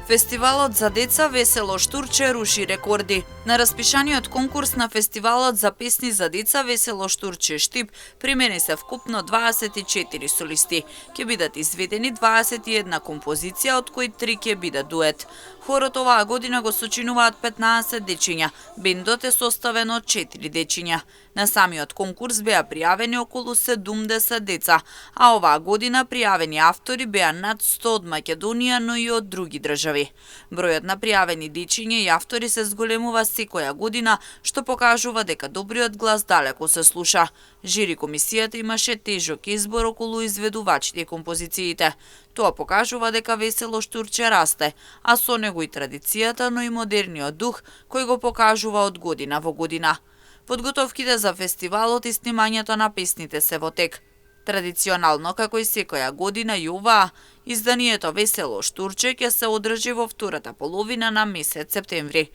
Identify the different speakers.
Speaker 1: Фестивалот за деца Весело Штурче руши рекорди. На распишаниот конкурс на Фестивалот за песни за деца Весело Штурче Штип примени се вкупно 24 солисти. Ќе бидат изведени 21 композиција, од кои 3 ќе бидат дует. Хорот оваа година го сочинуваат 15 дечиња, бендот е составен од 4 дечиња. На самиот конкурс беа пријавени околу 70 деца, а оваа година пријавени автори беа над 100 од Македонија, но и од други држави. Бројот на пријавени дечиња и автори се зголемува секоја година, што покажува дека добриот глас далеку се слуша. Жири комисијата имаше тежок избор околу изведувачите и композициите. Тоа покажува дека Весело Штурче расте, а со него и традицијата, но и модерниот дух кој го покажува од година во година. Подготовките за фестивалот и снимањето на песните се во тек. Традиционално, како и секоја година и оваа, изданието Весело Штурче ќе се одржи во втората половина на месец септември.